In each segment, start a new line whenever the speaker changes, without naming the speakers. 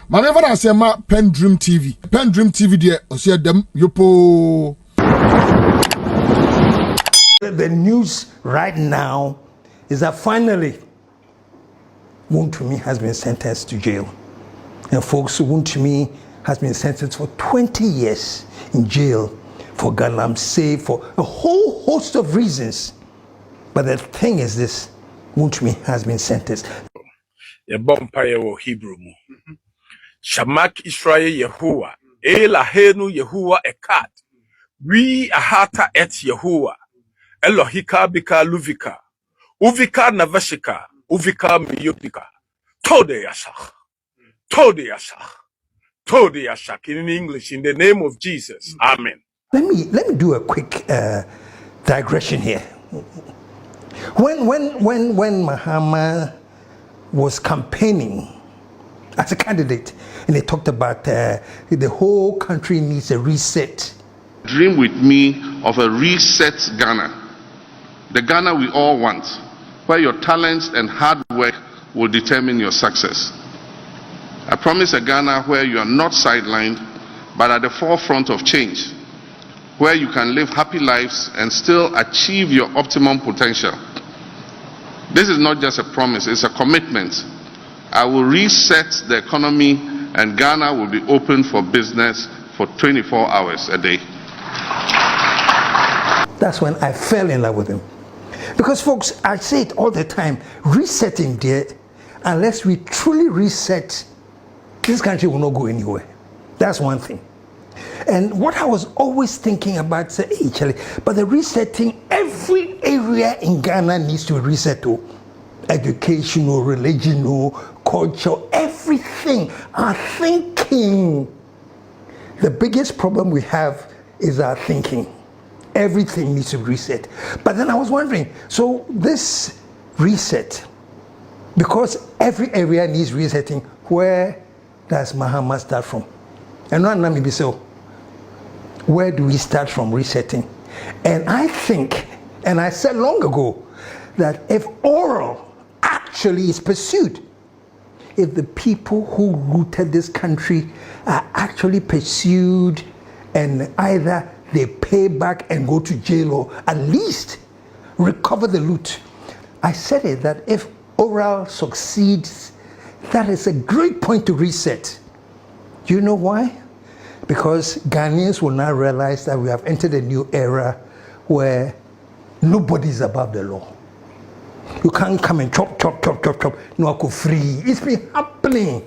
Manever I say ma PENDREAM TV. PENDREAM TV there, osia dem yopo.
The news right now is that finally Wontumi has been sentenced to jail. And folks, Wontumi has been sentenced for 20 years in jail for galamsey, for a whole host of reasons. But the thing is this, Wontumi has been sentenced.
Ye bompaye wo Hebrew mu. Shamak Israel Yehovah. Elahenu Yehovah ekat. We ahata et Yehovah. Elohika bika luvika. Uvika navashika. Uvika miyopika. Tode yashach. Tode yashach. Tode yashach. In English, in the name of Jesus. Amen.
Let me do a quick digression here. When Mahama was campaigning as a candidate, and they talked about the whole country needs a reset.
Dream with me of a reset Ghana, the Ghana we all want, where your talents and hard work will determine your success. I promise a Ghana where you are not sidelined, but at the forefront of change, where you can live happy lives and still achieve your optimum potential. This is not just a promise, it's a commitment. I will reset the economy and Ghana will be open for business for 24 hours a day.
That's when I fell in love with him. Because folks, I say it all the time, resetting there, unless we truly reset, this country will not go anywhere. That's one thing. And what I was always thinking about, say, hey, Charlie, but the resetting, every area in Ghana needs to reset to educational, religional, culture, everything, our thinking. The biggest problem we have is our thinking. Everything needs to reset. But then I was wondering, so this reset, because every area needs resetting, where does Mahama start from? And not maybe so. Where do we start from resetting? And I think, and I said long ago, that if oral actually is pursued, if the people who rooted this country are actually pursued and either they pay back and go to jail or at least recover the loot. I said it that if oral succeeds, that is a great point to reset. Do you know why? Because Ghanaians will now realize that we have entered a new era where nobody is above the law. You can't come and chop. No, I could free. It's been happening.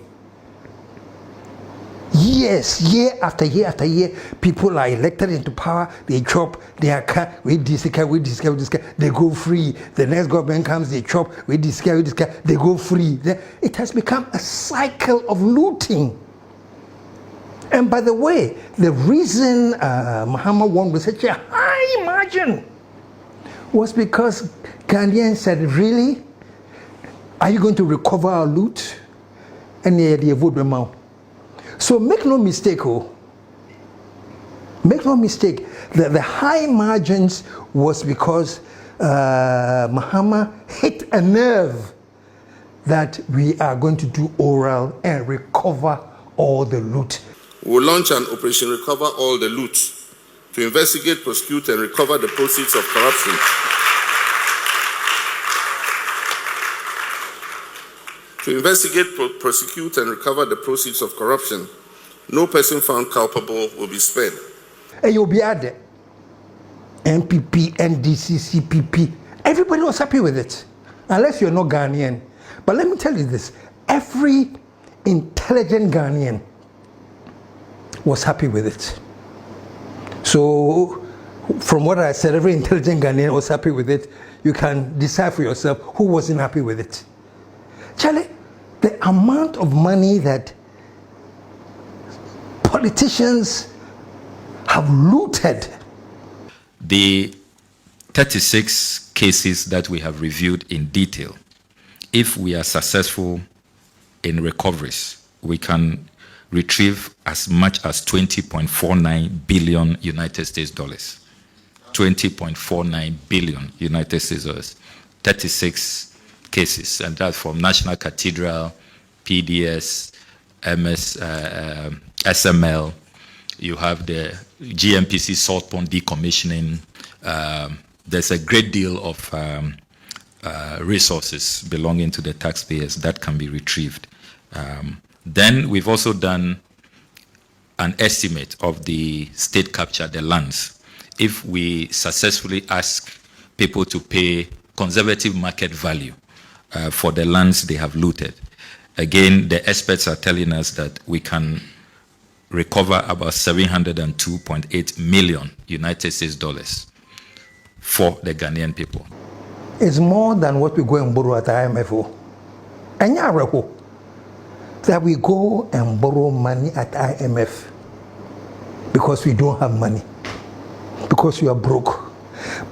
Yes, year after year after year, people are elected into power, they chop, they are cut, with this guy, they go free. The next government comes, they chop, with this guy, they go free. It has become a cycle of looting. And by the way, the reason Mahama won with such a high margin was because Ghanaians said, really? Are you going to recover our loot? And they vote them out. So make no mistake, make no mistake, the high margins was because Mahama hit a nerve that we are going to do oral and recover all the loot.
We'll launch an Operation Recover All the Loot to investigate, prosecute, and recover the proceeds of corruption. To investigate, prosecute, and recover the proceeds of corruption, no person found culpable will be spared.
And you'll be at it. MPP, NDC, CPP, everybody was happy with it, unless you're not Ghanaian. But let me tell you this, every intelligent Ghanaian was happy with it. So, from what I said, every intelligent Ghanaian was happy with it. You can decide for yourself who wasn't happy with it. Charlie, the amount of money that politicians have looted.
The 36 cases that we have reviewed in detail, if we are successful in recoveries, we can retrieve as much as 20.49 billion United States dollars. 20.49 billion United States dollars. 36 cases, and that's from National Cathedral, PDS, SML, you have the GMPC salt pond decommissioning. There's a great deal of resources belonging to the taxpayers that can be retrieved. Then we've also done an estimate of the state capture, the lands. If we successfully ask people to pay conservative market value for the lands they have looted, again, the experts are telling us that we can recover about 702.8 million United States dollars for the Ghanaian people.
It's more than what we go and borrow at IMF. And that we go and borrow money at IMF because we don't have money, because we are broke.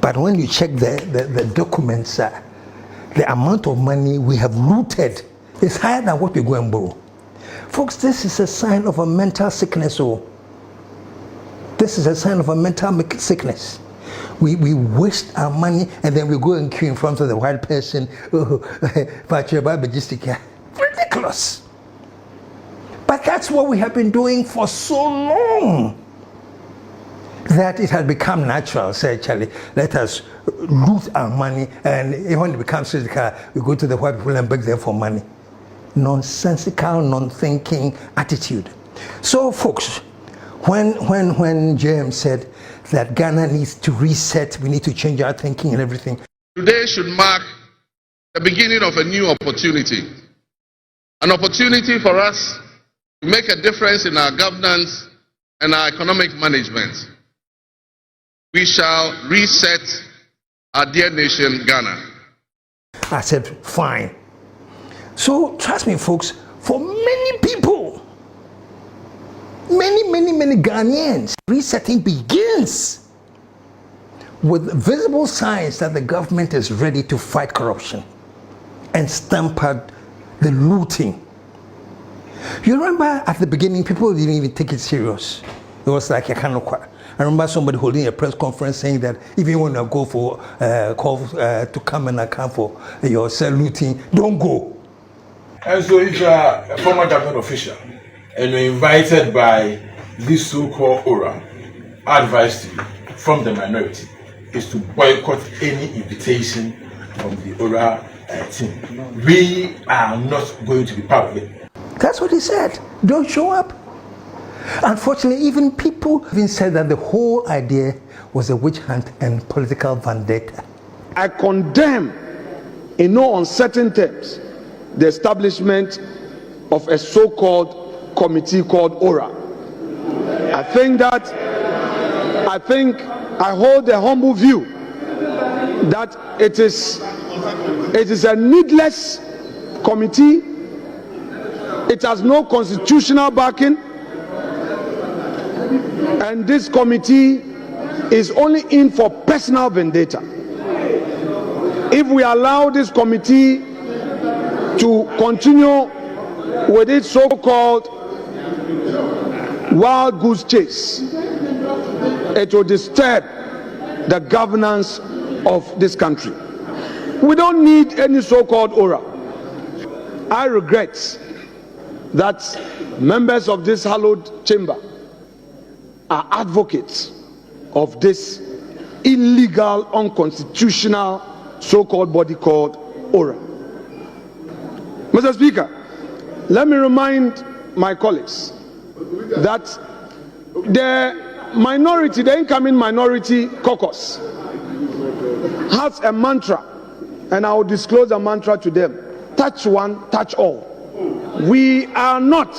But when you check the documents, the amount of money we have looted is higher than what we go and borrow. Folks, this is a sign of a mental sickness. This is a sign of a mental sickness. We waste our money and then we go and queue in front of the white person. Ridiculous. But that's what we have been doing for so long that it has become natural. Say, Charlie, let us loot our money, and when it becomes physical, we go to the white people and beg them for money. Nonsensical, non-thinking attitude. So, folks, when James said that Ghana needs to reset, we need to change our thinking and everything.
Today should mark the beginning of a new opportunity. An opportunity for us to make a difference in our governance and our economic management. We shall reset our dear nation, Ghana.
I said, fine. So, trust me, folks, for many people, many Ghanaians, resetting begins with visible signs that the government is ready to fight corruption and stamp out the looting. You remember at the beginning, people didn't even take it serious. It was like a kind of I remember somebody holding a press conference saying that if you want to go for calls to come and account for your cell looting, don't go.
And so if you are a former government official and you're invited by this so-called aura, advice to you from the minority is to boycott any invitation from the aura team. We are not going to be part of it.
That's what he said. Don't show up. Unfortunately, even people even said that the whole idea was a witch hunt and political vendetta.
I condemn in no uncertain terms the establishment of a so-called committee called ORA. I hold the humble view that it is a needless committee. It has no constitutional backing, and this committee is only in for personal vendetta. If we allow this committee to continue with its so-called wild goose chase, it will disturb the governance of this country. We don't need any so-called aura. I regret that members of this hallowed chamber are advocates of this illegal, unconstitutional so-called body called aura. Mr. Speaker, let me remind my colleagues that the incoming minority caucus has a mantra, and I will disclose a mantra to them: touch one, touch all. We are not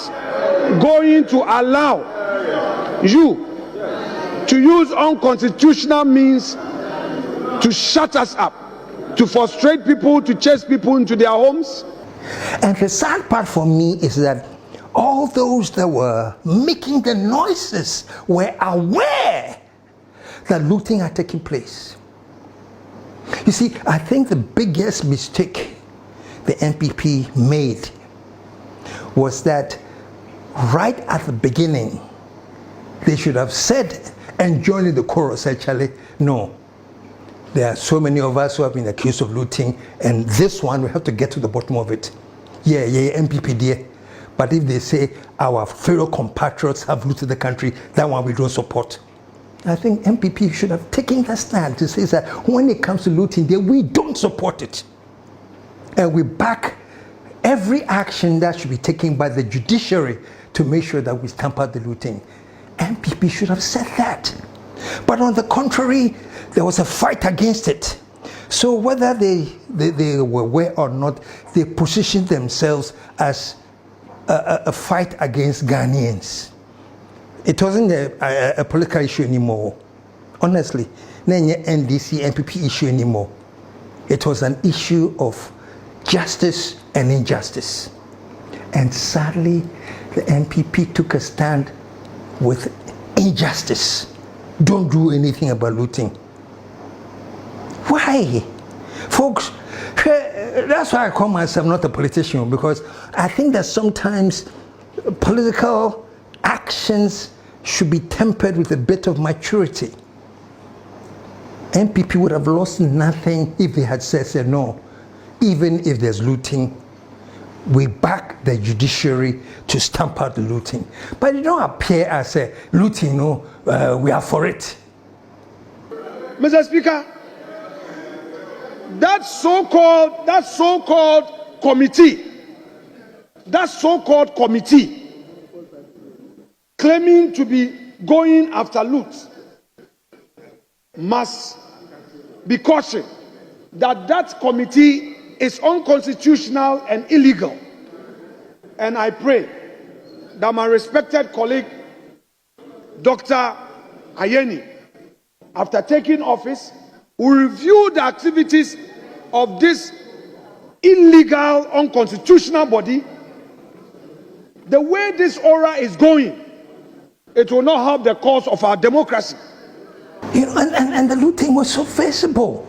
going to allow you to use unconstitutional means to shut us up, to frustrate people, to chase people into their homes.
And the sad part for me is that all those that were making the noises were aware that looting had taken place. You see, I think the biggest mistake the NPP made was that right at the beginning, they should have said and joined in the chorus, actually, no, there are so many of us who have been accused of looting, and this one, we have to get to the bottom of it. Yeah, NPP dear, But if they say our fellow compatriots have looted the country, that one we don't support. I think MPP should have taken that stand to say that when it comes to looting, we don't support it. And we back every action that should be taken by the judiciary to make sure that we stamp out the looting. MPP should have said that. But on the contrary, there was a fight against it. So whether they were aware or not, they positioned themselves as a fight against Ghanaians. It wasn't a political issue anymore. Honestly, not an NDC, MPP issue anymore. It was an issue of justice and injustice. And sadly, the MPP took a stand with injustice. Don't do anything about looting. Why? Folks, that's why I call myself not a politician, because I think that sometimes political actions should be tempered with a bit of maturity. MPP would have lost nothing if they had said no. Even if there's looting, we back the judiciary to stamp out the looting. But it don't appear as a looting, we are for it.
Mr. Speaker, that so-called committee claiming to be going after loot must be cautioned that committee is unconstitutional and illegal. And I pray that my respected colleague, Dr. Ayeni, after taking office, will review the activities of this illegal, unconstitutional body. The way this aura is going, it will not help the cause of our democracy.
And the looting was so visible.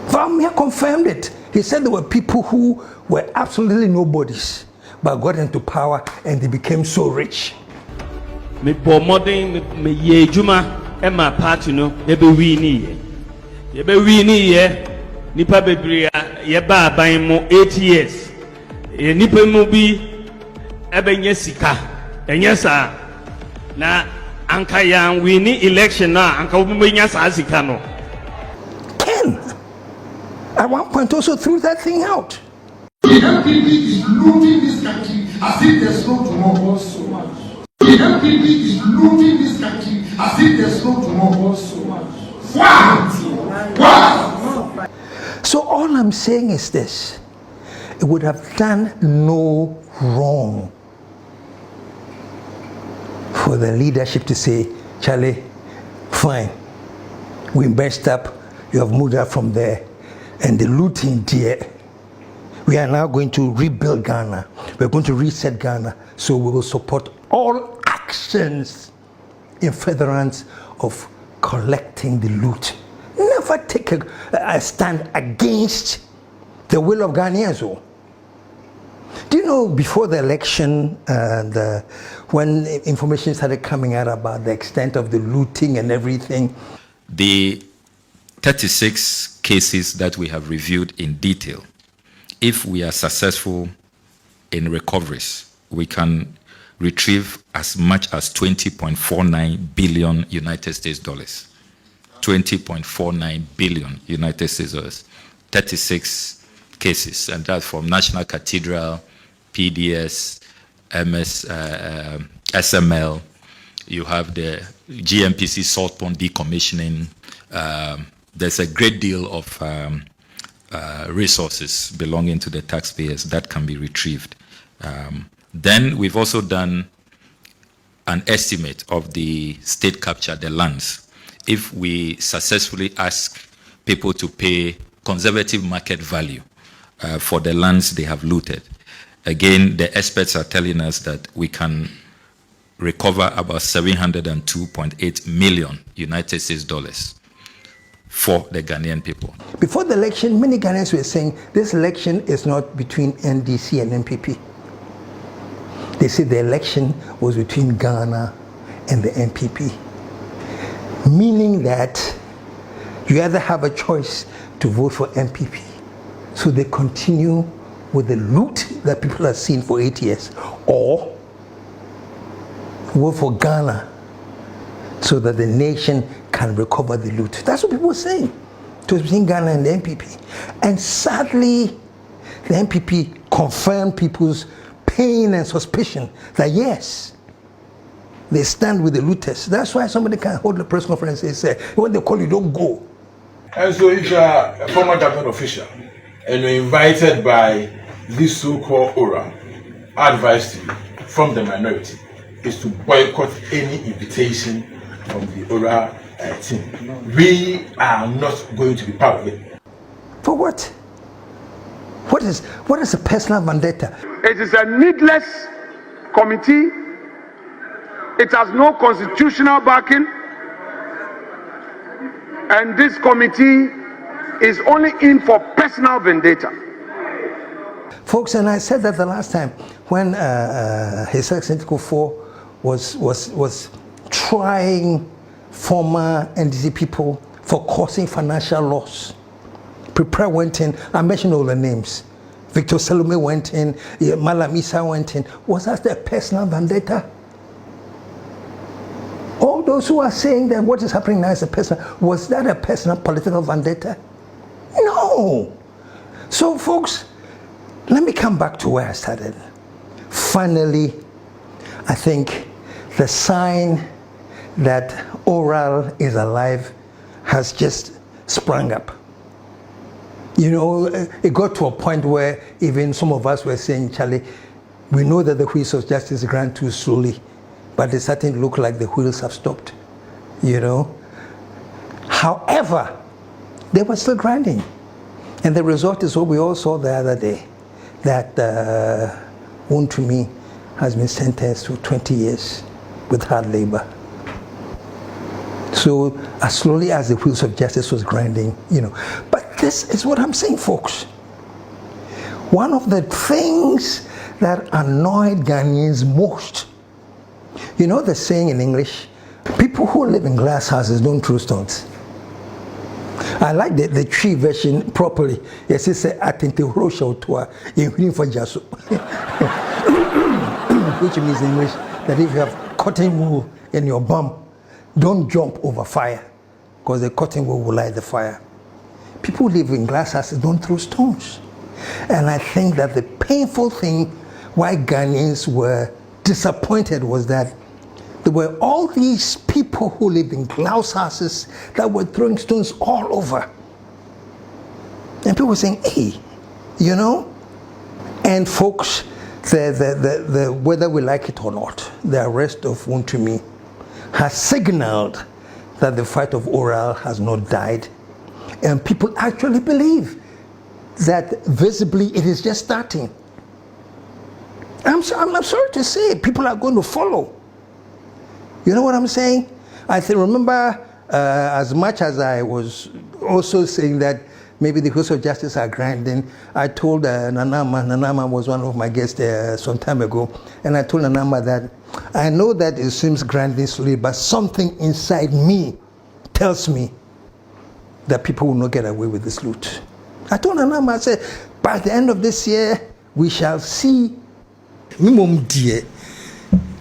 Vamia confirmed it. He said there were people who were absolutely nobodies, but got into power and they became so rich.
Me modern me ye juma Emma party no ebe wini ye nipa bebre ye ba ban mo 8 years ye nipa mu bi ebe nya sika enya sa na anka yan wini election na anka wo nya sa sika no.
Ken at one point also threw that thing out.
The MPP is looting this country as if there's no tomorrow. So much. The MPP is looting this country as if there's no tomorrow. So much. What?
So all I'm saying is this: it would have done no wrong for the leadership to say, Charlie, fine, we messed up, you have moved up from there, and the looting, dear, we are now going to rebuild Ghana. We're going to reset Ghana. So we will support all actions in furtherance of collecting the loot. Never take a stand against the will of Ghanaians. Do you know, before the election, when information started coming out about the extent of the looting and everything?
The 36 cases that we have reviewed in detail, if we are successful in recoveries, we can retrieve as much as 20.49 billion United States dollars. 20.49 billion United States dollars. 36 cases, and that's from National Cathedral, PDS, SML. You have the GMPC salt pond decommissioning. There's a great deal of resources belonging to the taxpayers that can be retrieved. Then we've also done an estimate of the state capture, the lands. If we successfully ask people to pay conservative market value for the lands they have looted, again, the experts are telling us that we can recover about 702.8 million United States dollars for the Ghanaian people.
Before the election, many Ghanaians were saying this election is not between NDC and MPP. They said the election was between Ghana and the MPP. Meaning that you either have a choice to vote for MPP. So they continue with the loot that people have seen for 8 years, or vote for Ghana so that the nation can recover the loot. That's what people were saying. It was between Ghana and the NPP. And sadly, the NPP confirmed people's pain and suspicion that yes, they stand with the looters. That's why somebody can hold a press conference and say, when they call you, don't go.
And so if you are a former government official and you're invited by this so-called Ora, advice to you from the minority is to boycott any invitation from the Ora team. We are not going to be part of it.
For what? What is a personal vendetta?
It is a needless committee. It has no constitutional backing. And this committee is only in for personal vendetta.
Folks, and I said that the last time when His Excellency Kufuor was trying former NDC people for causing financial loss. Prepare went in, I mentioned all the names. Victor Salome went in, Malam Issa went in. Was that a personal vendetta? All those who are saying that what is happening now is a personal, was that a personal political vendetta? No. So folks, let me come back to where I started. Finally, I think the sign that oral is alive has just sprung up. You know, it got to a point where even some of us were saying, Charlie, we know that the wheels of justice grind too slowly, but it's starting to look like the wheels have stopped, you know. However, they were still grinding. And the result is what we all saw the other day, that Wontumi has been sentenced to 20 years with hard labor. So as slowly as the wheels of justice was grinding, you know. But this is what I'm saying, folks. One of the things that annoyed Ghanaians most, you know the saying in English, people who live in glass houses don't throw stones. I like the tree version properly. Yes, it's atente rosha otua in for jaso, which means in English that if you have cotton wool in your bum, don't jump over fire, because the cotton wool will light the fire. People who live in glass houses don't throw stones. And I think that the painful thing why Ghanaians were disappointed was that there were all these people who lived in glass houses that were throwing stones all over. And people were saying, hey, you know? And folks, whether we like it or not, the arrest of Wontumi has signaled that the fight of oral has not died. And people actually believe that visibly it is just starting. I'm sorry to say, people are going to follow. You know what I'm saying? I remember as much as I was also saying that maybe the wheels of justice are grinding, I told Nanama was one of my guests some time ago, and I told Nanama that I know that it seems grinding slowly, but something inside me tells me that people will not get away with this loot. I told Nanama, I said, by the end of this year, we shall see minimum dear,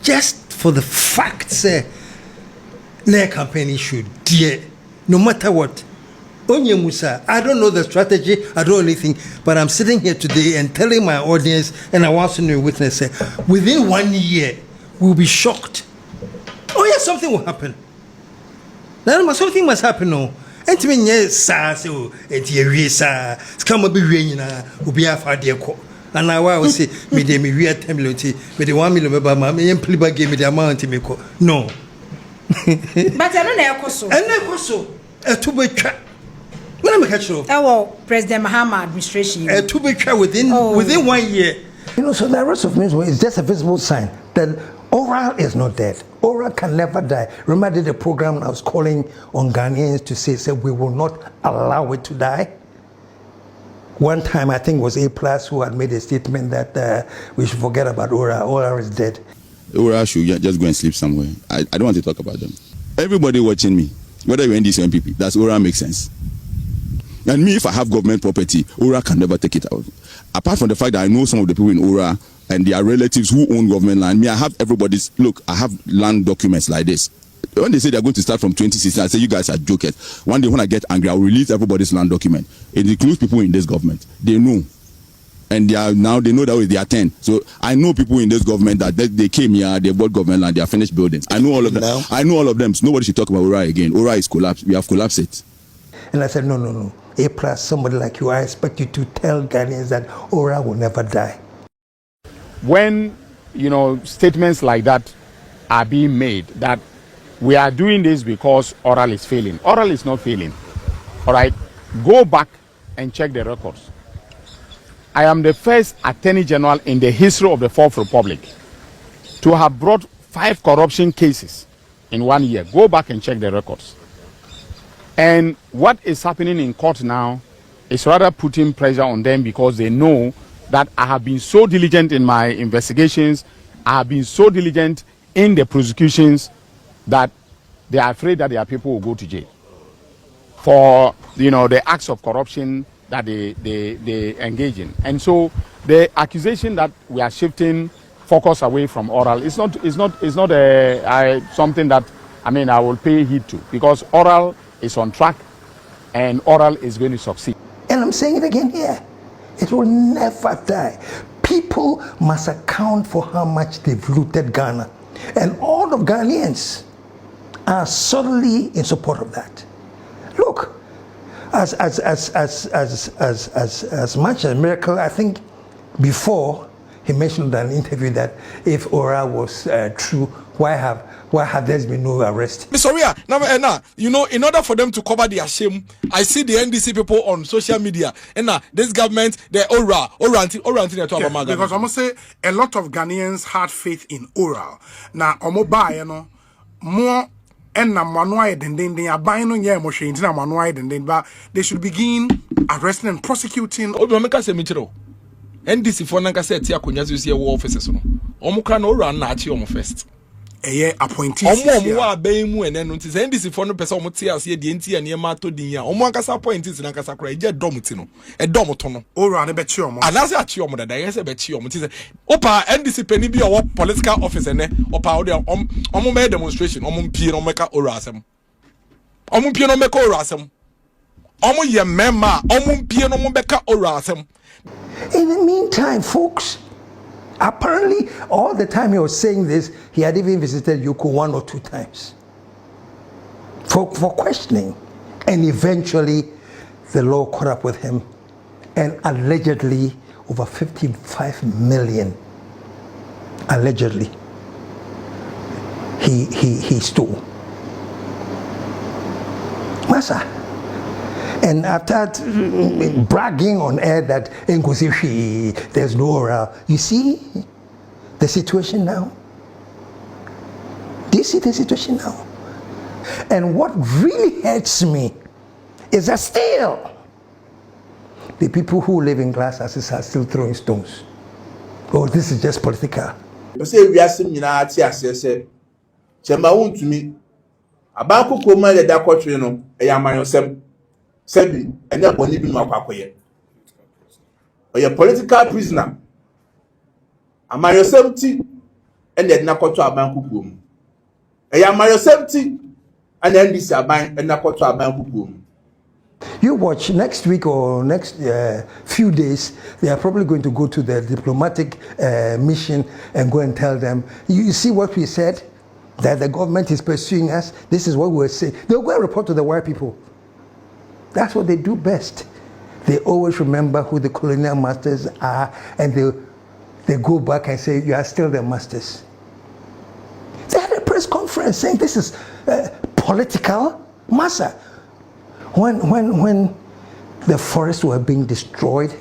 just for the facts, their campaign should dear, no matter what. Onye Musa, I don't know the strategy, I don't know anything, but I'm sitting here today and telling my audience, and I want to know witness, within 1 year, we'll be shocked. Oh yeah, something will happen. Now, something must happen, no. And to me, yes, so it's a race, come up be raining, will be a father. And I will say, me de me real template, me the 1 million by me and Pliba gave me the amount to me. No.
But I don't know, so.
And never so. A two-way trap. When I'm a catch up.
Oh, President Mahama administration.
A two-way trap within 1 year. You know, so the arrest of Minswo is just a visible sign that oral is not dead. Oral can never die. Remember, I did a program I was calling on Ghanaians to say we will not allow it to die. One time, I think it was A+ who had made a statement that we should forget about Ora. Ora is dead.
Ora should just go and sleep somewhere. I don't want to talk about them. Everybody watching me, whether you're NDC or NPP, does Ora make sense? And me, if I have government property, Ora can never take it out. Apart from the fact that I know some of the people in Ora and their relatives who own government land, me, I have everybody's, look, I have land documents like this. When they say they're going to start from 2016, I say, you guys are jokers. One day when I get angry, I'll release everybody's land document. It includes people in this government. They know. And they are now, they know that they are 10. So I know people in this government that they came here, they bought government land, they are finished buildings. I know all of them.
No.
I know all of them. So nobody should talk about Ora again. Ora is collapsed. We have collapsed it.
And I said, no. A+, somebody like you, I expect you to tell Ghanaians that Ora will never die.
When, statements like that are being made, that we are doing this because oral is failing. Oral is not failing. All right? Go back and check the records. I am the first Attorney General in the history of the Fourth Republic to have brought 5 corruption cases in 1 year. Go back and check the records. And what is happening in court now is rather putting pressure on them because they know that I have been so diligent in my investigations, I have been so diligent in the prosecutions that they are afraid that their people will go to jail for the acts of corruption that they engage in. And so the accusation that we are shifting focus away from oral is not something that I will pay heed to, because oral is on track and oral is going to succeed.
And I'm saying it again here. It will never die. People must account for how much they've looted Ghana. And all of Ghanaians are solidly in support of that. Look, as much as miracle, I think before he mentioned in an interview that if Ora was true, why have there been no arrest?
Sorry, in order for them to cover their shame, I see the NDC people on social media, and this government, the Ora,
because I'm say a lot of Ghanaians had faith in Ora. Now, more and but they should begin arresting and prosecuting.
NDC for nanka say tia konya so war offices no. Omo kra no Ora na achi omo first.
Appointees.
Omo wa ban mu ene no nti say NDC for no pese omo tia ase de nti ya niam ato din ya. Omo ankasa appointees na ankasa kra eje dom ti no. E dom to no.
Ora ne be chi omo.
Anase achi omo dada yes be chi omo ti say opa NDC peni bi o political office ene opa o de omo me demonstration omo mpie no meka Ora asem. Omo mpie no meka Ora asem. Omo ye mema omo mpie no mo beka Ora asem.
In the meantime, folks, apparently all the time he was saying this, he had even visited Yoko 1 or 2 times for questioning. And eventually the law caught up with him, and allegedly over 55 million, allegedly, he stole. Massa. And after bragging on air that there's no Ora, you see the situation now? Do you see the situation now? And what really hurts me is that still the people who live in glass houses are still throwing stones. Oh, this is just political.
You say we are seeing say Chemba Wontumi Abanku Koma le da kotwe no e yamanyosem sebi enya boni bi no akwakoye. Oye political prisoner. Amanyosem ti ene na koto Abanku Koma. E yamanyosem ti ene ndisi aban ene koto Abanku Koma.
You watch next week or next few days, they are probably going to go to the diplomatic mission and go and tell them, you see what we said, that the government is pursuing us. This is what we're saying. They'll go and report to the white people. That's what they do best. They always remember who the colonial masters are, and they go back and say, you are still the masters. They had a press conference saying this is political massa. When the forests were being destroyed,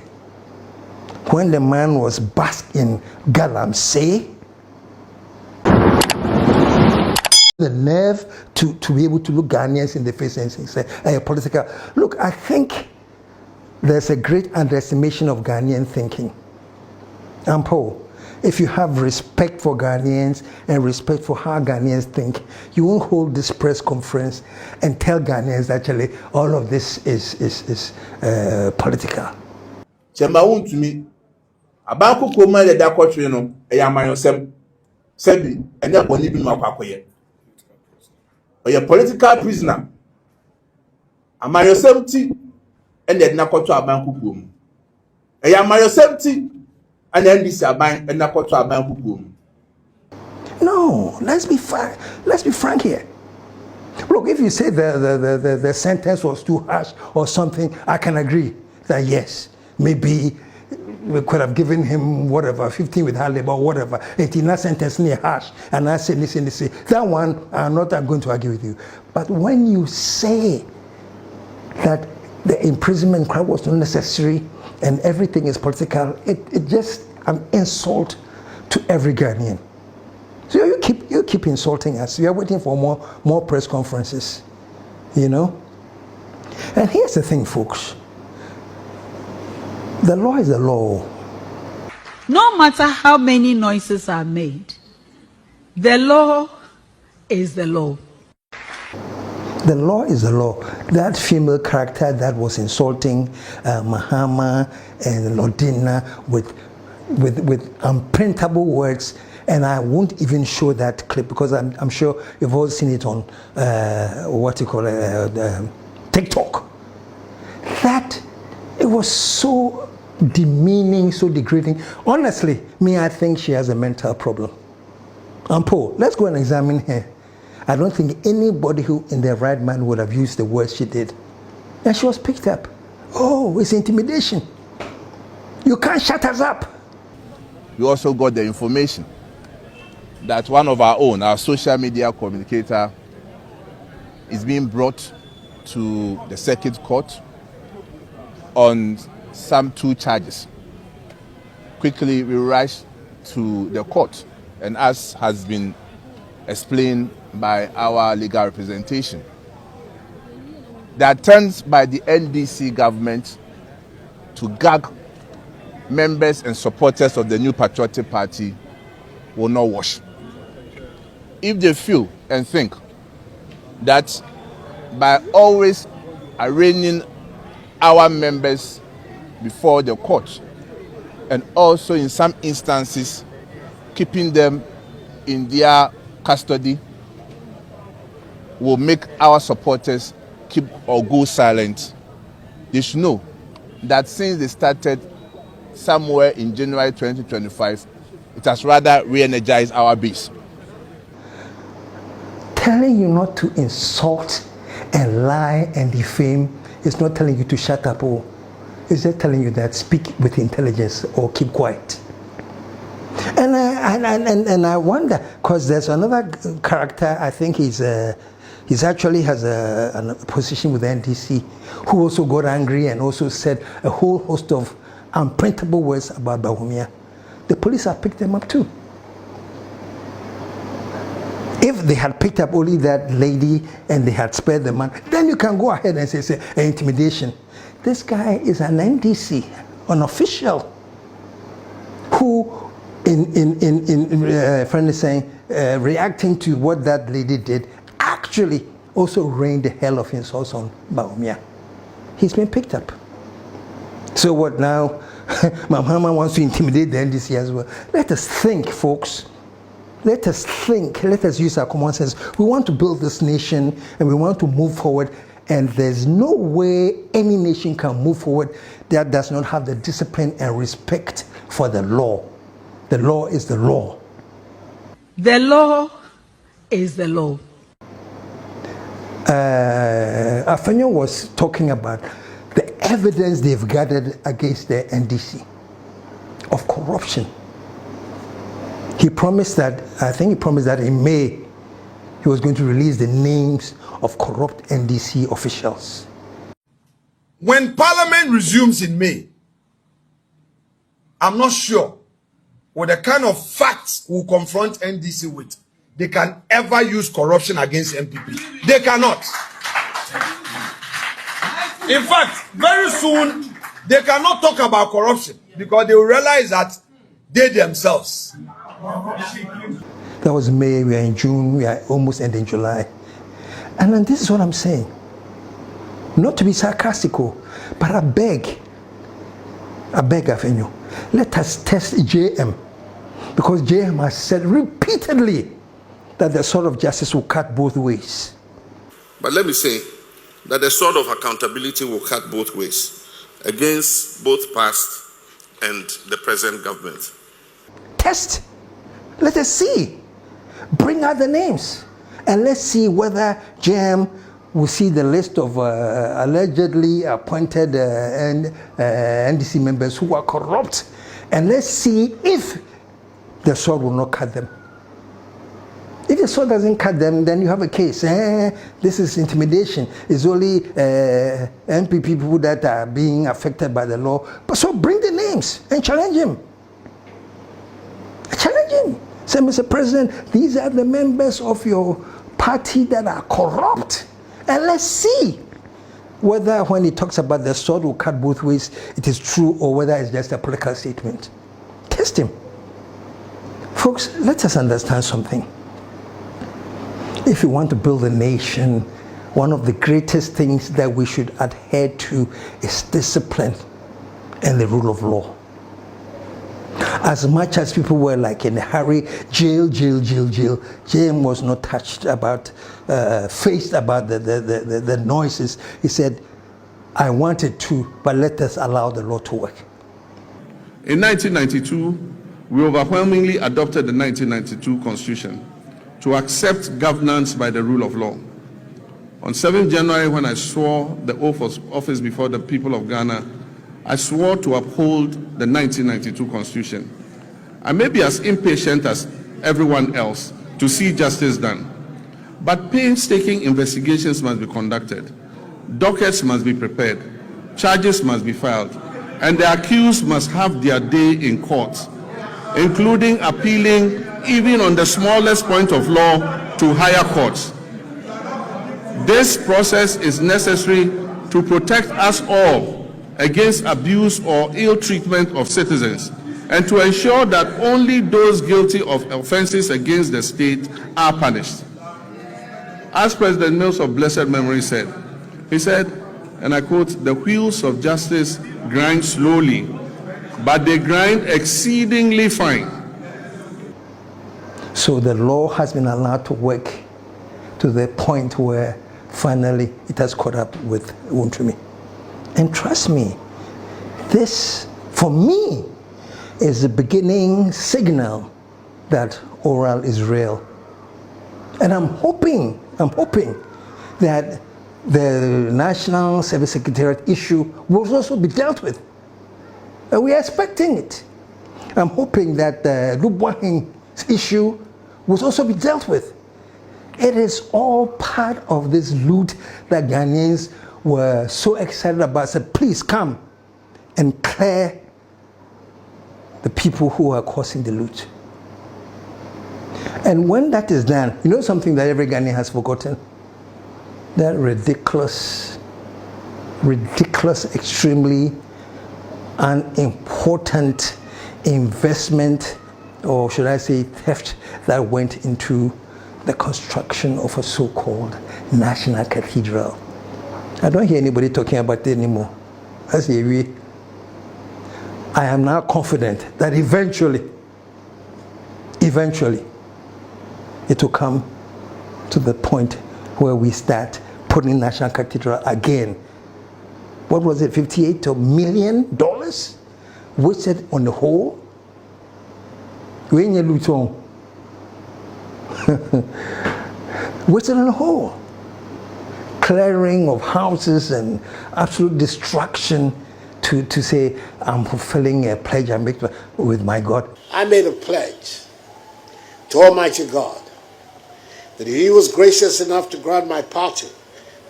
when the man was basked in galamsey, the nerve to be able to look Ghanaians in the face and say, political. Look, I think there's a great underestimation of Ghanaian thinking. Ampo, if you have respect for Ghanaians and respect for how Ghanaians think, you won't hold this press conference and tell Ghanaians actually all of this is political.
Chema Wontumi abanku koma le da kotwe no e ya manyosem sebi enya boni bi makwakoye oye political prisoner amanyosem ti enya na kotwe abanku kuom e ya manyosem ti anya ndisi aban enya kotwe abanku kuom.
No, let's be frank here. Look, if you say the sentence was too harsh or something, I can agree that yes, maybe we could have given him whatever, 15 with hard labor, whatever. 18 sentence near harsh, and I say, listen. That one, I'm not going to argue with you. But when you say that the imprisonment crime was not necessary and everything is political, it just an insult to every Ghanaian. So you keep insulting us. We are waiting for more press conferences, you know. And here's the thing, folks. The law is the law.
No matter how many noises are made, the law is the law.
The law is the law. That female character that was insulting Mahama and Lodina with unprintable words, and I won't even show that clip because I'm sure you've all seen it on TikTok. That it was so demeaning, so degrading. Honestly, I think she has a mental problem. And Paul, let's go and examine her. I don't think anybody who in their right mind would have used the words she did. And she was picked up. Oh, it's intimidation. You can't shut us up.
We also got the information that one of our own, our social media communicator, is being brought to the circuit court on some 2 charges. Quickly, we rushed to the court, and as has been explained by our legal representation, the attempts by the NDC government to gag members and supporters of the New Patriotic Party will not wash. If they feel and think that by always arraigning our members before the court and also in some instances keeping them in their custody will make our supporters keep or go silent, they should know that since they started somewhere in January 2025, it has rather re-energized our base.
Telling you not to insult and lie and defame is not telling you to shut up. Or it's just telling you that speak with intelligence or keep quiet. And I wonder, because there's another character, I think he's actually has a position with the NDC, who also got angry and also said a whole host of unprintable words about Bawumia. The police have picked them up too. If they had picked up only that lady and they had spared the man, then you can go ahead and say intimidation. This guy is an NDC, an official, who, friendly saying, reacting to what that lady did, actually also rained the hell of insults on Bawumia. He's been picked up. So what now? Mahama wants to intimidate the NDC as well. Let us think, folks. Let us think. Let us use our common sense. We want to build this nation and we want to move forward. And there's no way any nation can move forward that does not have the discipline and respect for the law. The law is the law.
The law is the law.
Afenyo was talking about the evidence they've gathered against the NDC of corruption. He promised that, I think he promised that in May, he was going to release the names of corrupt NDC officials.
When Parliament resumes in May, I'm not sure what the kind of facts we'll confront NDC with. They can ever use corruption against MPP. They cannot. In fact, very soon, they cannot talk about corruption because they will realize that they themselves.
That was May, we are in June, we are almost ending July. And then this is what I'm saying. Not to be sarcastical, but I beg Afenyo, let us test JM. Because JM has said repeatedly that the sword of justice will cut both ways.
But let me say that the sword of accountability will cut both ways, against both past and the present government.
Test. Let us see. Bring out the names. And let's see whether JM will see the list of allegedly appointed NDC members who are corrupt. And let's see if the sword will not cut them. If the sword doesn't cut them, then you have a case. This is intimidation. It's only NPP people that are being affected by the law. But so bring the names and challenge him. Challenge him. Say, Mr. President, these are the members of your party that are corrupt. And let's see whether when he talks about the sword will cut both ways, it is true or whether it's just a political statement. Test him. Folks, let us understand something. If we want to build a nation, one of the greatest things that we should adhere to is discipline and the rule of law. As much as people were like in a hurry, jail, JM was not touched about, faced about the noises. He said, I wanted to, but let us allow the law to work.
In 1992, we overwhelmingly adopted the 1992 Constitution to accept governance by the rule of law. On 7th January, when I swore the oath of office before the people of Ghana, I swore to uphold the 1992 Constitution. I may be as impatient as everyone else to see justice done, but painstaking investigations must be conducted, dockets must be prepared, charges must be filed, and the accused must have their day in court, including appealing even on the smallest point of law to higher courts. This process is necessary to protect us all against abuse or ill treatment of citizens, and to ensure that only those guilty of offenses against the state are punished. As President Mills of blessed memory said, he said, and I quote, "The wheels of justice grind slowly, but they grind exceedingly fine."
So the law has been allowed to work to the point where finally it has caught up with Wontumi. And trust me, this, for me, is the beginning signal that oral is real. And I'm hoping that the National Service Secretariat issue will also be dealt with. And we are expecting it. I'm hoping that the Lubwahing's issue will also be dealt with. It is all part of this loot that Ghanaians were so excited about. Said, please come and clear the people who are causing the loot. And when that is done, you know something that every Ghanaian has forgotten? That ridiculous, extremely unimportant investment, or should I say theft, that went into the construction of a so-called national cathedral. I don't hear anybody talking about it anymore. I am now confident that eventually, it will come to the point where we start putting national cathedral again. What was it, $58 million wasted on the whole? Wasted on the whole. Clearing of houses and absolute destruction to say, I'm fulfilling a pledge I make with my God.
I made a pledge to Almighty God that if He was gracious enough to grant my party,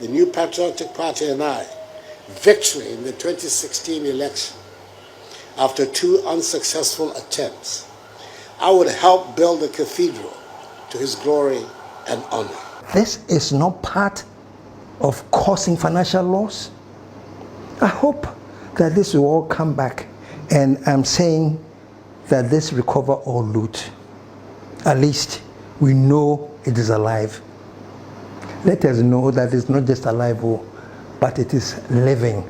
the New Patriotic Party, and I, victory in the 2016 election, after 2 unsuccessful attempts, I would help build a cathedral to His glory and honor.
This is not part of causing financial loss. I hope that this will all come back, and I'm saying that this recover or loot, at least we know it is alive. Let us know that it's not just alive, but it is living.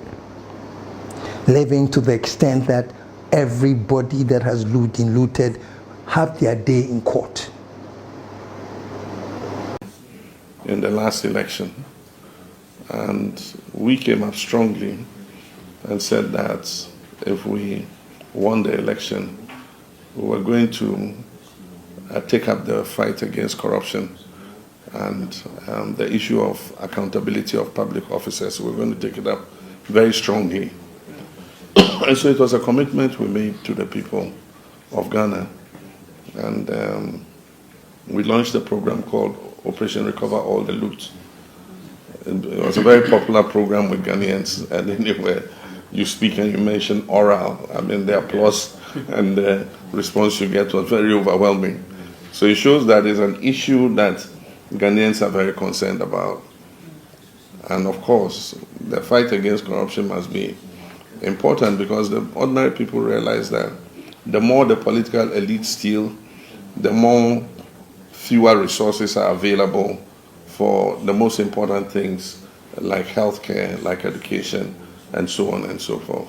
Living to the extent that everybody that has looted have their day in court.
In the last election, and we came up strongly and said that if we won the election, we were going to take up the fight against corruption and the issue of accountability of public officers. We were going to take it up very strongly. And so it was a commitment we made to the people of Ghana. And we launched a program called Operation Recover All the Loot. It was a very popular program with Ghanaians, and anywhere you speak and you mention oral, I mean, the applause and the response you get was very overwhelming. So it shows that it's an issue that Ghanaians are very concerned about. And of course, the fight against corruption must be important because the ordinary people realize that the more the political elite steal, the more fewer resources are available for the most important things like healthcare, like education, and so on and so forth.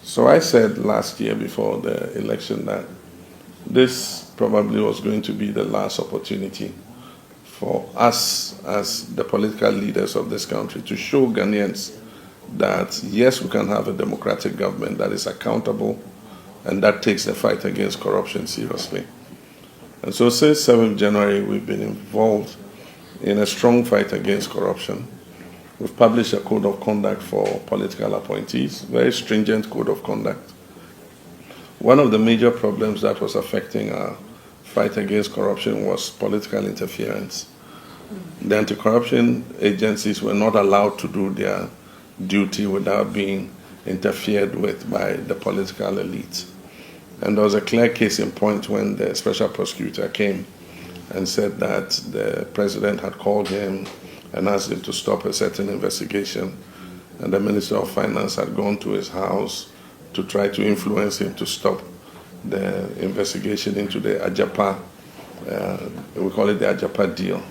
So I said last year before the election that this probably was going to be the last opportunity for us as the political leaders of this country to show Ghanaians that yes, we can have a democratic government that is accountable and that takes the fight against corruption seriously. And so since 7th January, we've been involved in a strong fight against corruption. We've published a code of conduct for political appointees, very stringent code of conduct. One of the major problems that was affecting our fight against corruption was political interference. The anti-corruption agencies were not allowed to do their duty without being interfered with by the political elite. And there was a clear case in point when the special prosecutor came and said that the president had called him and asked him to stop a certain investigation. And the Minister of Finance had gone to his house to try to influence him to stop the investigation into the Ajapa, we call it the Ajapa deal.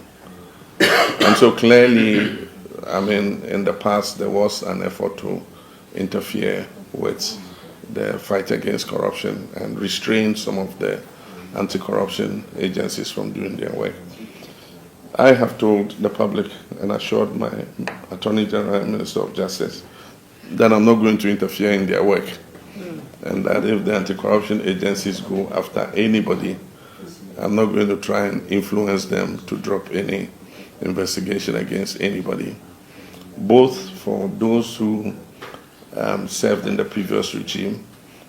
And so clearly, I mean, in the past, there was an effort to interfere with the fight against corruption and restrain some of the anti-corruption agencies from doing their work. I have told the public and assured my Attorney General and Minister of Justice that I'm not going to interfere in their work, and that if the anti-corruption agencies go after anybody, I'm not going to try and influence them to drop any investigation against anybody, both for those who served in the previous regime,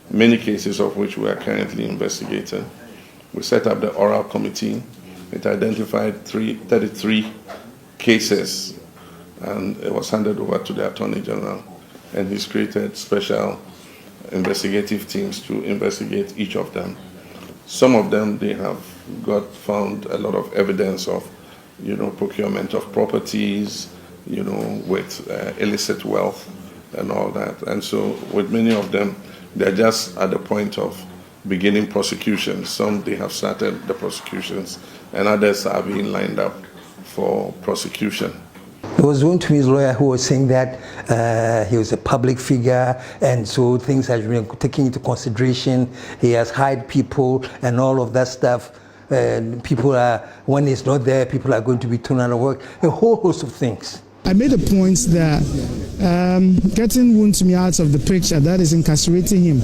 many cases of which we are currently investigating. We set up the oral committee. It identified 33 cases, and it was handed over to the Attorney General, and he's created special investigative teams to investigate each of them. Some of them, they have found a lot of evidence of, procurement of properties, with illicit wealth and all that. And so with many of them, they're just at the point of beginning prosecution. Some, they have started the prosecutions, and others are being lined up for prosecution.
It was Wontumi's lawyer who was saying that he was a public figure, and so things have been taken into consideration. He has hired people and all of that stuff. People are, when he's not there, people are going to be thrown out of work. A whole host of things.
I made a point that getting Wontumi out of the picture, that is incarcerating him,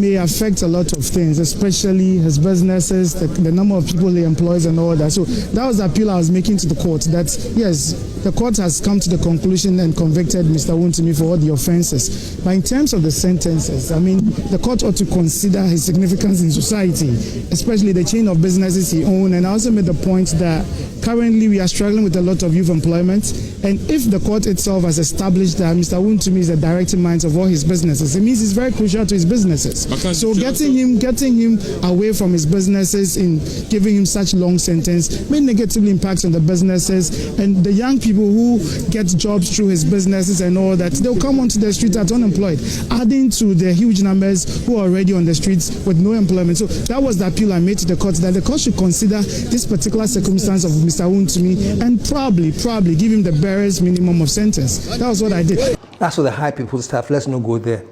may affect a lot of things, especially his businesses, the number of people he employs and all that. So that was the appeal I was making to the court, that yes, the court has come to the conclusion and convicted Mr. Wontumi for all the offenses. But in terms of the sentences, I mean, the court ought to consider his significance in society, especially the chain of businesses he owned. And I also made the point that Currently, we are struggling with a lot of youth employment. And if the court itself has established that Mr. Wontumi is the directing mind of all his businesses, it means it's very crucial to his businesses. So getting him away from his businesses in giving him such long sentence may negatively impact on the businesses and the young people who get jobs through his businesses and all that. They'll come onto the streets as unemployed, adding to the huge numbers who are already on the streets with no employment. So that was the appeal I made to the court, that the court should consider this particular circumstance of Mr. Wontumi and probably give him the barest minimum of sentence. That was what I did.
That's what the high people stuff. Let's not go there,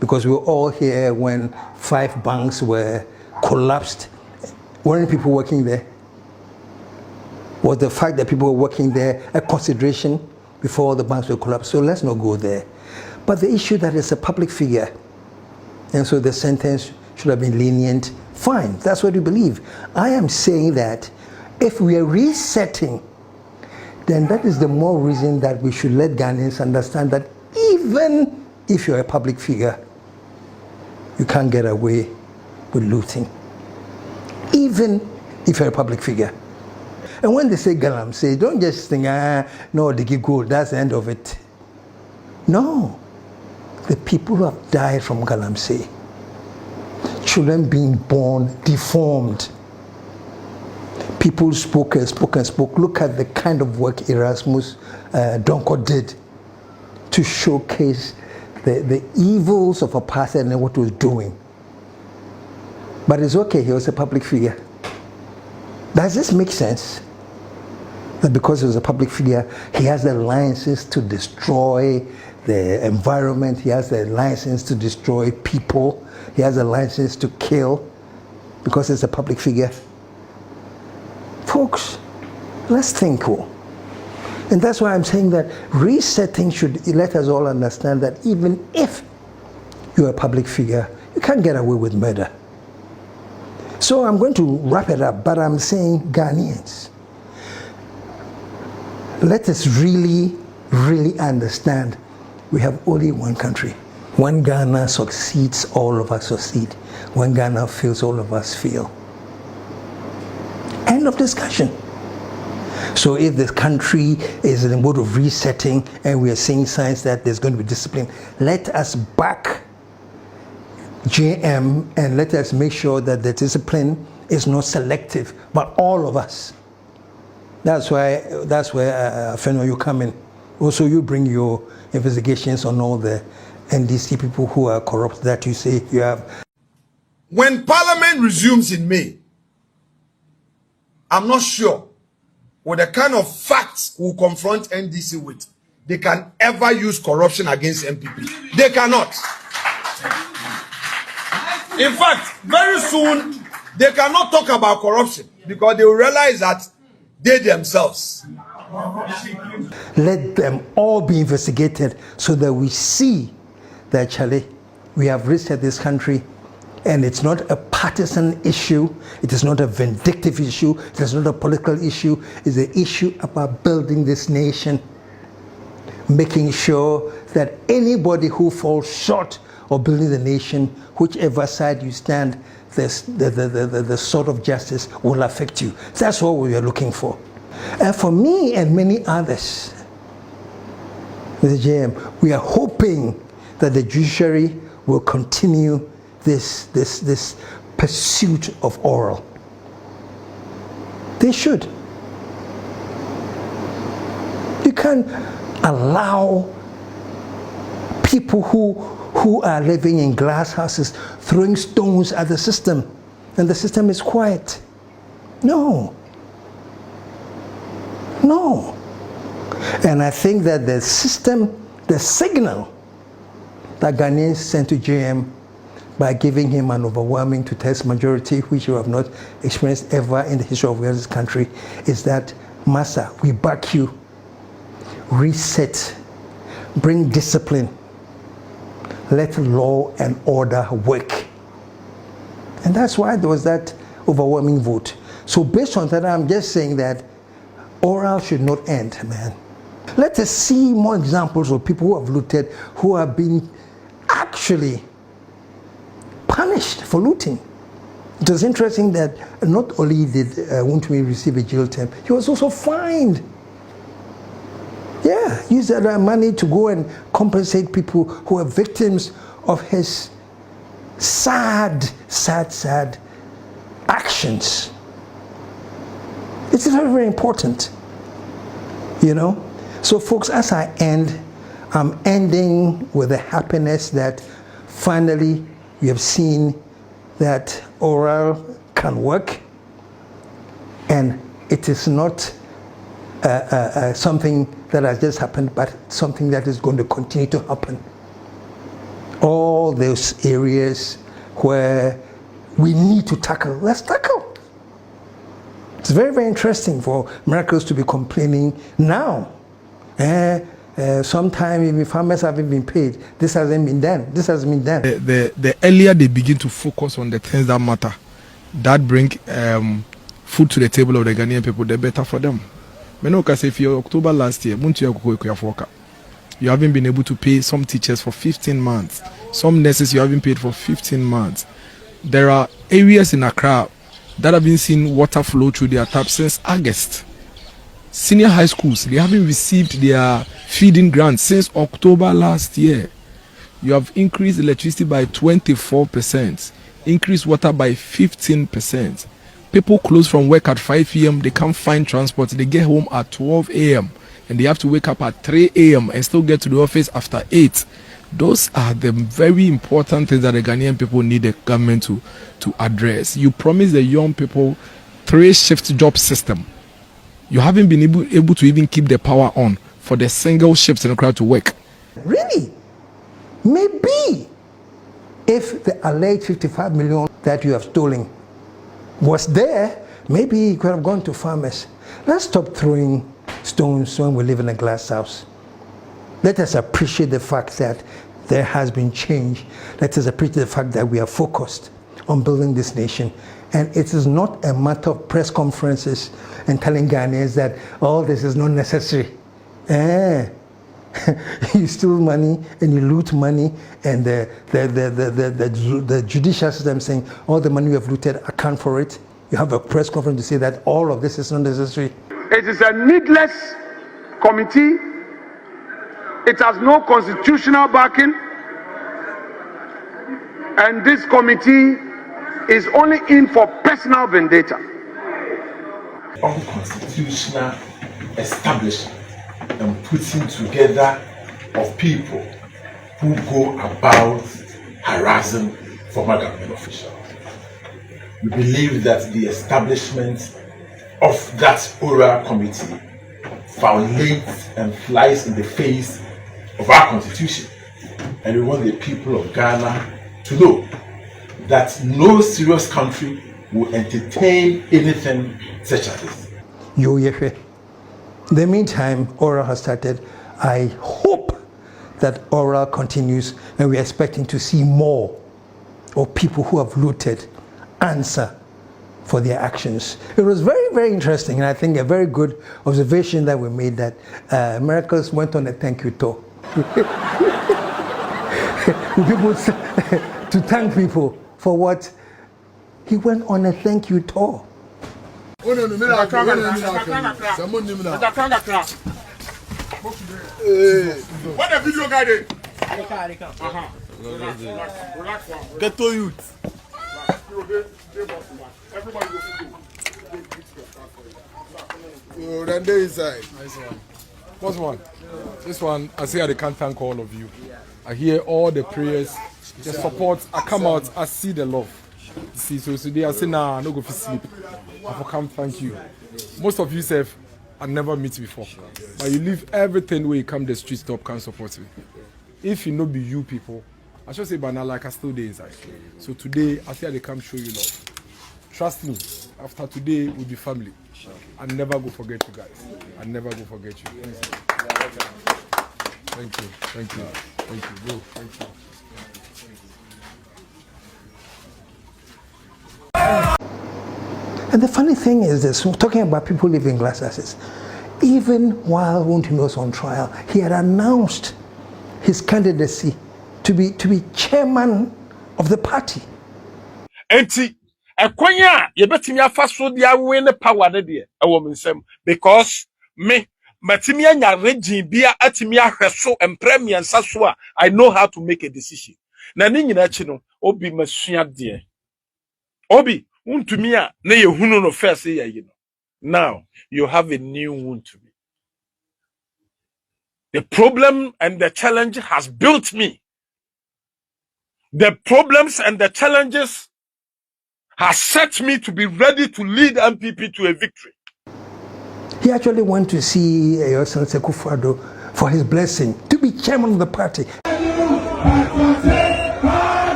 because we were all here when 5 banks were collapsed. Weren't people working there? Was the fact that people were working there a consideration before the banks were collapsed? So let's not go there. But the issue that it's a public figure, and so the sentence should have been lenient, fine, that's what you believe. I am saying that if we are resetting, then that is the more reason that we should let Ghanaians understand that even if you're a public figure, you can't get away with looting. Even if you're a public figure. And when they say galamsey, don't just think, no, they give gold, that's the end of it. No. The people who have died from galamsey, children being born deformed, people spoke and spoke and spoke. Look at the kind of work Erasmus Donko did to showcase the evils of apartheid and what it was doing. But it's okay, he was a public figure. Does this make sense? That because he was a public figure, he has the license to destroy the environment, he has the license to destroy people, he has a license to kill because he's a public figure. Folks, let's think. And that's why I'm saying that resetting should let us all understand that even if you're a public figure, you can't get away with murder. So I'm going to wrap it up, but I'm saying Ghanaians, let us really, really understand we have only one country. When Ghana succeeds, all of us succeed. When Ghana fails, all of us fail. End of discussion. So if the country is in a mode of resetting and we are seeing signs that there's going to be discipline, let us back JM and let us make sure that the discipline is not selective, but all of us. That's where Feno, you come in. Also, you bring your investigations on all the NDC people who are corrupt that you say you have.
When Parliament resumes in May, I'm not sure with the kind of facts we'll confront NDC with, they can ever use corruption against MPP. They cannot. In fact, very soon, they cannot talk about corruption because they will realize that they themselves.
Let them all be investigated so that we see that, Charlie, we have reset this country and it's not a partisan issue, it is not a vindictive issue, it is not a political issue, it's an issue about building this nation, making sure that anybody who falls short of building the nation, whichever side you stand, the sort of justice will affect you. That's what we are looking for. And for me and many others, Mr. JM, we are hoping that the judiciary will continue this pursuit of oral. They should. You can't allow people who are living in glass houses throwing stones at the system and the system is quiet. No. No. And I think that the system, the signal that Ghanaians sent to JM by giving him an overwhelming two-thirds majority, which you have not experienced ever in the history of this country, is that, Massa, we back you, reset, bring discipline, let law and order work. And that's why there was that overwhelming vote. So based on that, I'm just saying that oral should not end, man. Let us see more examples of people who have looted, who have been actually punished for looting. It was interesting that not only did Wontumi receive a jail term, he was also fined. Yeah, used that money to go and compensate people who are victims of his sad actions. It's very, very important, you know. So folks, as I end, I'm ending with the happiness that finally we have seen that oral can work, and it is not something that has just happened, but something that is going to continue to happen. All those areas where we need to tackle, let's tackle. It's very, very interesting for Miracles to be complaining now. Sometime even farmers haven't been paid. This hasn't been done. This hasn't been done.
The earlier they begin to focus on the things that matter, that bring food to the table of the Ghanaian people, the better for them. Because if you October last year, you haven't been able to pay some teachers for 15 months. Some nurses you haven't paid for 15 months. There are areas in Accra that have been seeing water flow through their taps since August. Senior high schools, they haven't received their feeding grants since October last year. You have increased electricity by 24%, increased water by 15%. People close from work at 5 p.m., they can't find transport, they get home at 12 a.m. and they have to wake up at 3 a.m. and still get to the office after 8. Those are the very important things that the Ghanaian people need the government to address. You promise the young people 3-shift job system. You haven't been able to even keep the power on for the single shifts in the crowd to work.
Really? Maybe if the alleged 55 million that you have stolen was there, maybe you could have gone to farmers. Let's stop throwing stones when we live in a glass house. Let us appreciate the fact that there has been change. Let us appreciate the fact that we are focused on building this nation. And it is not a matter of press conferences and telling Ghanaians that all this is not necessary. You steal money and you loot money, and the judicial system saying all the money you have looted, account for it. You have a press conference to say that all of this is not necessary.
It is a needless committee. It has no constitutional backing. And this committee is only in for personal vendetta.
Unconstitutional establishment and putting together of people who go about harassing former government officials. We believe that the establishment of that oral committee violates and flies in the face of our constitution. And we want the people of Ghana to know that no serious country will entertain anything such as this.
In the meantime, oral has started. I hope that oral continues, and we're expecting to see more of people who have looted answer for their actions. It was very, very interesting, and I think a very good observation that we made, that Miracles went on a thank you tour. People to thank people for what he went on a thank you tour.
What a video guy did. Get to youth. Then there inside.
Nice one. What's one? This one, I say I can't thank all of you. I hear all the prayers, the support. I come out, I see the love. See, so today I say, nah, I no go for sleep. I for come thank you. Most of you say I never meet before, but you leave everything where you come the street top can support me. If you know be you people, I should say, but now like I still there inside. So today I say I come show you love. Trust me. After today we'll be family. I never go forget you guys. I never go forget you. Thank you. Thank you. Thank you. Go. Thank you.
And the funny thing is this, we're talking about people living in glass houses. Even while Wontumi was on trial, he had announced his candidacy to be chairman of the party.
Enti Akwanya yebetimi afa so dia win power ne de ewo mensem because me matimi anya regime bia atimi ahweso empremiansa so a I know how to make a decision. Na ni nyina chi no obi masua de. Obi Wontumi a na yehunu no first ye yi no. Now you have a new Wontumi. The problem and the challenge has built me. The problems and the challenges has set me to be ready to lead MPP to a victory.
He actually went to see your son Sekufado for his blessing to be chairman of the party.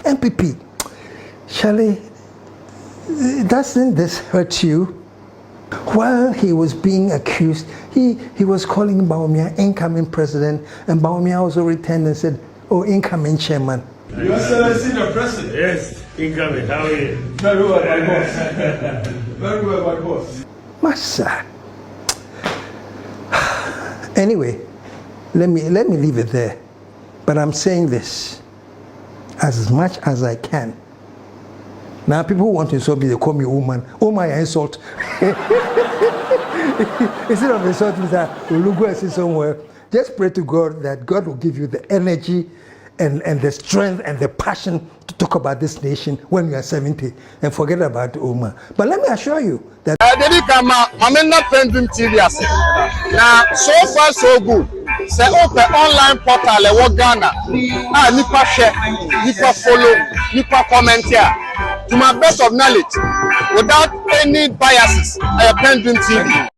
MPP, Charlie, doesn't this hurt you? While he was being accused, he was calling Bawumia incoming president, and Bawumia also returned and said, oh, incoming chairman.
Your Excellency the President. Yes, incoming. How are you? Very well, my boss. Very well, my boss.
Massa. Anyway, let me leave it there. But I'm saying this as much as I can. Now people who want to insult me, they call me woman. Oh my insult. Instead of insulting that, we'll go and see somewhere. Just pray to God that God will give you the energy and the strength and the passion to talk about this nation when you are 70 and forget about Oma. But let me assure you that
PENDREAM TV now so far so good. Say open online portal e wo Ghana. Nipa share, nipa follow, nipa comment here. To my best of knowledge, without any biases, PENDREAM TV.